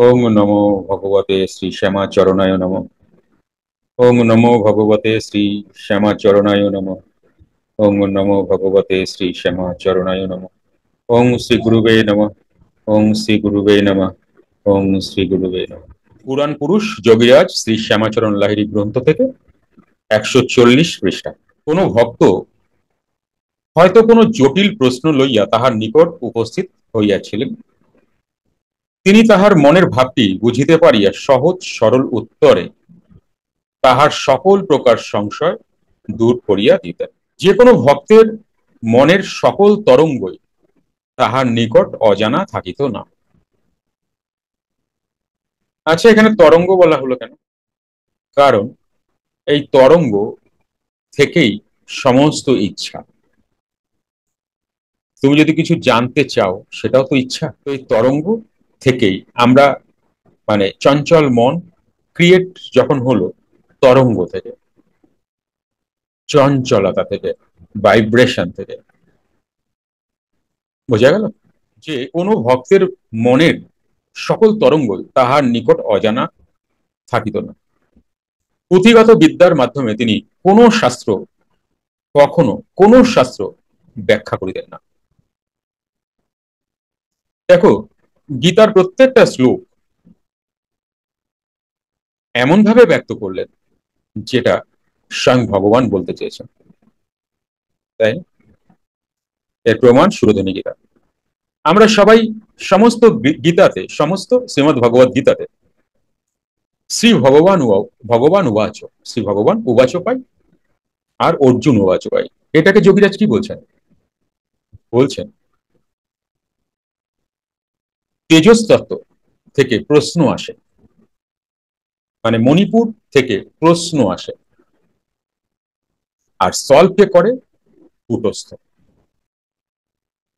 ওং নমো ভগবতে শ্রী শ্যামাচরণায় নমঃ। ওং নমো ভগবতে শ্রী শ্যামাচরণায় নমঃ। ওং নমো ভগবতে শ্রী শ্যামাচরণায় নমঃ। ওং শ্রী গুরুবে নমঃ। ওং শ্রী গুরুবে নমঃ। ওং শ্রী গুরুবে নমঃ। পুরাণ পুরুষ যোগীরাজ শ্রী শ্যামাচরণ লাহিড়ী গ্রন্থ থেকে 140 পৃষ্ঠা। কোন ভক্ত হয়তো কোনো জটিল প্রশ্ন লইয়া তাহার নিকট উপস্থিত হইয়াছিলেন। তিনি তাহার মনের ভাবটি বুঝিতে পারিয়া সহজ সরল উত্তরে তাহার সকল প্রকার সংশয় দূর করিয়া দিতেন। যে কোনো ভক্তের মনের সকল তরঙ্গই তাহার নিকট অজানা থাকিত না। আচ্ছা, এখানে তরঙ্গ বলা হলো কেন? কারণ এই তরঙ্গ থেকেই সমস্ত ইচ্ছা। তুমি যদি কিছু জানতে চাও, সেটাও তো ইচ্ছা। তো এই তরঙ্গ থেকেই আমরা, মানে চঞ্চল মন ক্রিয়েট যখন হলো তরঙ্গ থেকে, চঞ্চলতা থেকে, ভাইব্রেশন থেকে। বোঝা গেল যে কোনো ভক্তের মনের সকল তরঙ্গই তাহার নিকট অজানা থাকিত না। পুঁথিগত বিদ্যার মাধ্যমে তিনি কখনো কোনো শাস্ত্র ব্যাখ্যা করিতেন না। দেখো, গীতার প্রত্যেকটা শ্লোক এমন ভাবে ব্যক্ত করলেন যেটা স্বয়ং ভগবান বলতে চেয়েছেন, তাই এর প্রমাণ সুরধনী গীতা। আমরা সবাই সমস্ত গীতাতে, সমস্ত শ্রীমদ ভগবত গীতাতে শ্রী ভগবান উবাচ, শ্রী ভগবান উবাচ পাই আর অর্জুন উবাচ পাই। এটাকে যোগীরাজ কি বলছেন? বলছেন তেজস তত্ত্ব থেকে প্রশ্ন আসে, মানে মণিপুর থেকে প্রশ্ন আসে, আর সলভ কে করে? কূটস্থ।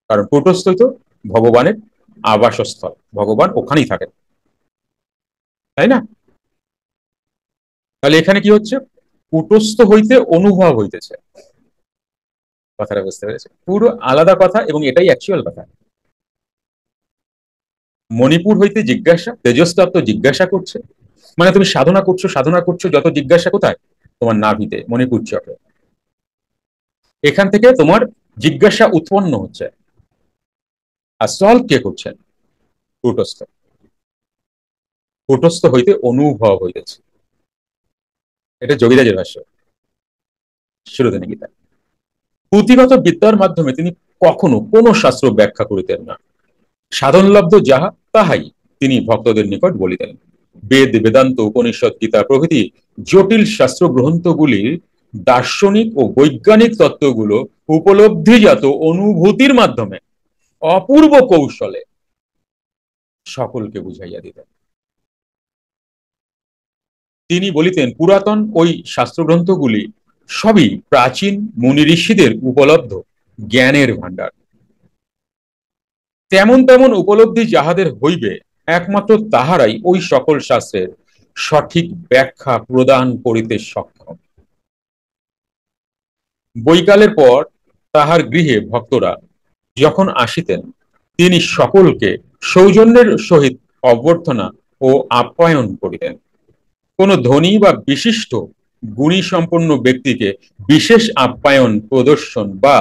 কারণ কূটস্থই তো ভগবানের আবাসস্থল, ভগবান ওখানেই থাকেন, তাই না? তাহলে এখানে কি হচ্ছে? কূটস্থ হইতে অনুভব হইতেছে। কথাটা বুঝতে পেরেছে? পুরো আলাদা কথা, এবং এটাই অ্যাকচুয়াল কথা। মণিপুর হইতে জিজ্ঞাসা, তেজস্তত্ত্ব জিজ্ঞাসা করছে, মানে তুমি সাধনা করছো, সাধনা করছো, যত জিজ্ঞাসা কোথায়? তোমার নাভিতে, মণিপুর চক্রে। এখান থেকে তোমার জিজ্ঞাসা উৎপন্ন হচ্ছে, আর সলভ কে করছেন? কূটস্থ। কূটস্থ হইতে অনুভব হইতেছে। এটা যোগীরাজের ভাষ্য, সুরধনী গীতা। পুঁথিগত বিদ্যার মাধ্যমে তিনি কখনো কোনো শাস্ত্র ব্যাখ্যা করিতেন না। সাধনলব্ধ যাহা তাহাই তিনি ভক্তদের নিকট বলিতেন। বেদ, বেদান্ত, উপনিষদ, গীতা প্রভৃতি জটিল শাস্ত্র গ্রন্থগুলির দার্শনিক ও বৈজ্ঞানিক তত্ত্বগুলো উপলব্ধিজাত অনুভূতির মাধ্যমে অপূর্ব কৌশলে সকলকে বুঝাইয়া দিতেন। তিনি বলিতেন, পুরাতন ওই শাস্ত্রগ্রন্থগুলি সবই প্রাচীন মুনি ঋষিদের উপলব্ধ জ্ঞানের ভাণ্ডার। তেমন তেমন উপলব্ধি যাহাদের হইবে, একমাত্র তাহারাই ওই সকল শাস্ত্রের সঠিক ব্যাখ্যা প্রদান করিতে সক্ষম। বৈকালের পর তাহার গৃহে ভক্তরা যখন আসিতেন, তিনি সকলকে সৌজন্যের সহিত অভ্যর্থনা ও আপ্যায়ন করিতেন। কোন ধনী বা বিশিষ্ট গুণী সম্পন্ন ব্যক্তিকে বিশেষ আপ্যায়ন প্রদর্শন বা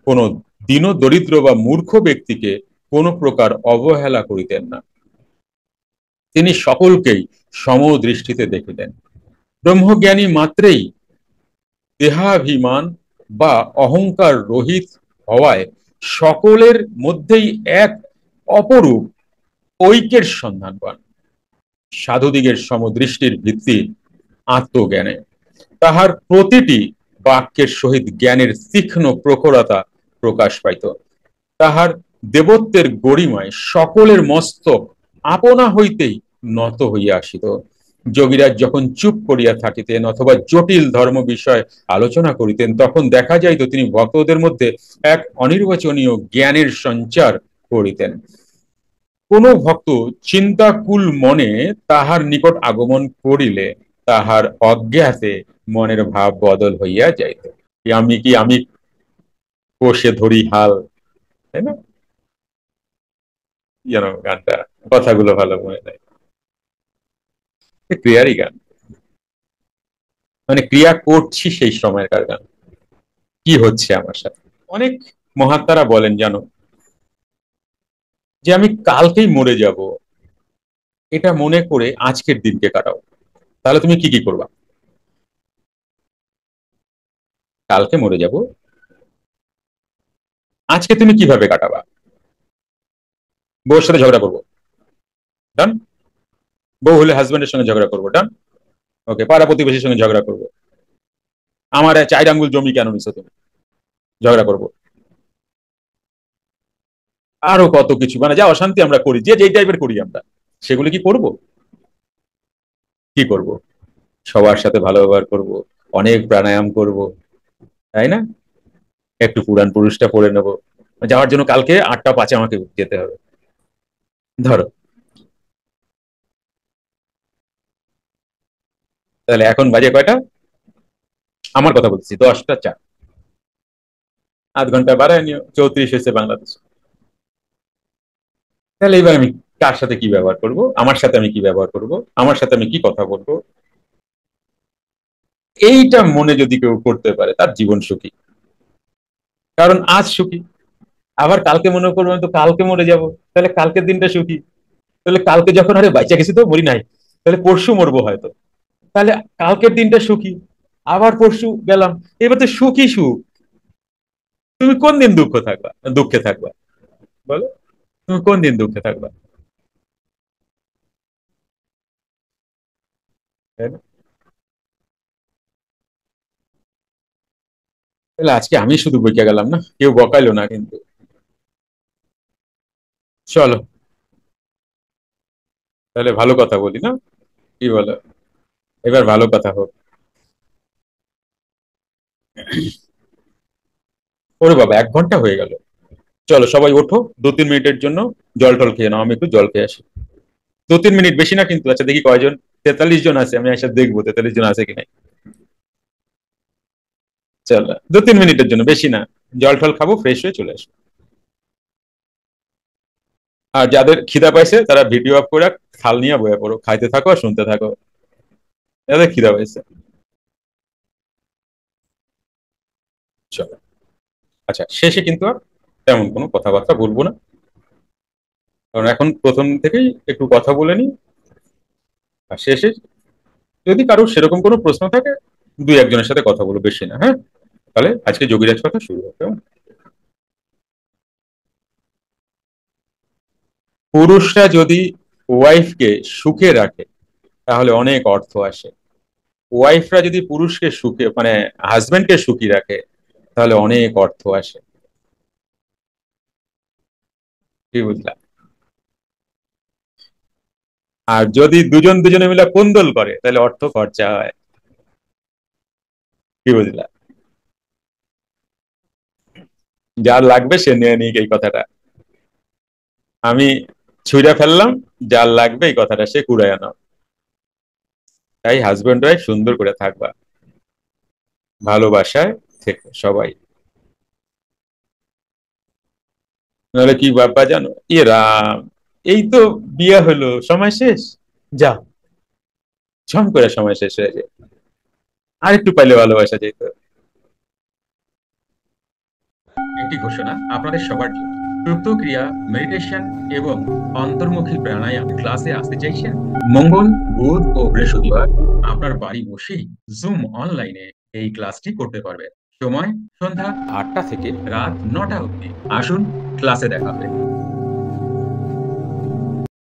কোন দীন দরিদ্র বা মূর্খ ব্যক্তিকে কোন প্রকার অবহেলা করিতেন না। তিনি সকলকেই সমদৃষ্টিতে দেখিতেন। ব্রহ্মজ্ঞানী মাত্রেই দেহাভিমান বা অহংকার রহিত হওয়ায় সকলের মধ্যেই এক অপরূপ ঐক্যের সন্ধান পান। সাধুদিগের সমদৃষ্টির ভিত্তি আত্মজ্ঞানে। তাহার প্রতিটি বাক্যের সহিত জ্ঞানের তীক্ষ্ণ প্রখরতা প্রকাশ পাইত। তাহার দেবত্বের গরিমায় সকলের মস্তক আপনা হইতেই নত হইয়া আসিত। যোগীরাজ যখন চুপ করিয়া থাকিতেন অথবা জটিল ধর্ম বিষয় আলোচনা করিতেন, তখন দেখা যাইত তিনি ভক্তদের মধ্যে এক অনির্বচনীয় জ্ঞানের সঞ্চার করিতেন। কোন ভক্ত চিন্তাকুল মনে তাহার নিকট আগমন করিলে তাহার অজ্ঞাতে মনের ভাব বদল হইয়া যাইত। আমি কোষে ধরি হাল, তাই না? গানটা, কথাগুলো ভালো মনে নাই। ক্রিয়ারই গান, মানে ক্রিয়া করছি সেই সময়কার গান, কি হচ্ছে আমার সাথে। অনেক মহাত্মারা বলেন জানো, যে আমি কালকেই মরে যাব, এটা মনে করে আজকের দিনকে কাটাও। তাহলে তুমি কি কি করবা? কালকে মরে যাব, আজকে তুমি কিভাবে কাটাবা? বউর সাথে ঝগড়া করবো, ডান। বউ হলে হাজবেন্ডের সঙ্গে ঝগড়া করবো, ডান। ওকে, পাড়া প্রতিবেশীর সঙ্গে ঝগড়া করবো, আমার 4 আঙ্গুল জমি কেন নিছো তুমি, ঝগড়া করবো। আরো কত কিছু, মানে যা অশান্তি আমরা করি, যে যেই টাইপের করি আমরা, সেগুলো কি করব? কি করব? সবার সাথে ভালো ব্যবহার করব, অনেক প্রাণায়াম করব, তাই না? একটু পুরাণ পুরুষটা পড়ে নেব, যাওয়ার জন্য কালকে 8টা 5-এ আমাকে যেতে হবে, ধরো। তাহলে এখন বাজে কয়টা? আমার কথা বলছি 10টা 4, আধ ঘন্টা বাড়ায় নিও, 34 হয়েছে বাংলাদেশ। তাহলে এবার আমি কার সাথে কি ব্যবহার করব, আমার সাথে আমি কি ব্যবহার করব, আমার সাথে আমি কি কথা বলবো, এইটা মনে যদি কেউ করতে পারে, তার জীবন সুখী। কারণ আজ সুখী, আবার কালকে মনে করবো আমি তো কালকে মরে যাব, তাহলে কালকের দিনটা সুখী। তাহলে কালকে যখন আরে বাইচা গেছি তো মরি নাই, তাহলে পরশু মরবো হয়তো, তাহলে কালকের দিনটা সুখী। আবার পরশু গেলাম, এবার তো সুখী সুখ। তুমি কোন দিন দুঃখে থাকবা, বলো? তুমি কোন দিন দুঃখে থাকবা, তাই না? তাহলে আজকে আমি শুধু বইকে গেলাম না, কেউ বকাইলো না কিন্তু। চলো, তাহলে ভালো কথা বলি না, কি বলো? এবার ভালো কথা হোক। ওরে বাবা, 1 ঘন্টা হয়ে গেল। চলো সবাই ওঠো, 2-3 মিনিটের জন্য জল টল খেয়ে নাও, আমি একটু জল খেয়ে আসি। 2-3 মিনিট, বেশি না কিন্তু। আচ্ছা দেখি কয়জন, 43 জন আছে, আমি এসে দেখবো 43 জন আছে কি নাই। চলো 2-3 মিনিটের জন্য, বেশি না। জল টল খাবো, ফ্রেশ হয়ে চলে আসবো। আর যাদের খিদা পাইছে তারা ভিডিও অফ করে থাল নিয়ে বয়ে পড়ো, খাইতে থাকো আর শুনতে থাকো, যাদের খিদা পাইছে। চলো। আচ্ছা, শেষে কিন্তু আর তেমন কোনো কথাবার্তা বলবো না, কারণ এখন প্রথম থেকেই একটু কথা বলে নি। আর শেষে যদি কারোর সেরকম কোনো প্রশ্ন থাকে, 2-1 জনের সাথে কথা বলো, বেশি না, হ্যাঁ? তাহলে আজকে যোগীরাজ কথা শুরু হবে, কেমন? পুরুষরা যদি ওয়াইফকে সুখে রাখে, তাহলে অনেক অর্থ আসে। ওয়াইফরা যদি পুরুষকে সুখে, মানে হাজবেন্ডকে সুখী রাখে, তাহলে অনেক অর্থ আসে। কি বুঝলা? আর যদি দুজন দুজনে মিলে কোন্দল করে, তাহলে অর্থ খরচা হয়। কি বুঝলা? যার লাগবে সে নিয়ে নিক এই কথাটা, আমি ছুঁড়ে ফেললাম। যার লাগবে এই কথাটা সে কুড়ায় আনো। তাই হাজবেন্ড ওয়াইফ সুন্দর করে থাকবা, ভালোবাসায় থেকো সবাই। নাহলে কি বাপ্পা জানো, রাম, এই তো বিয়ে হলো, সময় শেষ, যা, ঝম করে সময় শেষ হয়ে যায়। আর একটু পাইলে ভালোবাসা যেত। একটি ঘোষণা আপনাদের সবার জন্য। সুপ্ত ক্রিয়া, মেডিটেশন এবং অন্তর্মুখী প্রাণায়াম ক্লাসে আসতে চাইছেন? মঙ্গল, বুধ ও বৃহস্পতিবার আপনার বাড়ি বসেই জুম অনলাইনে এই ক্লাসটি করতে পারবেন। সময় সন্ধ্যা 8টা থেকে রাত 9টা অবধি। আসুন, ক্লাসে দেখা হবে।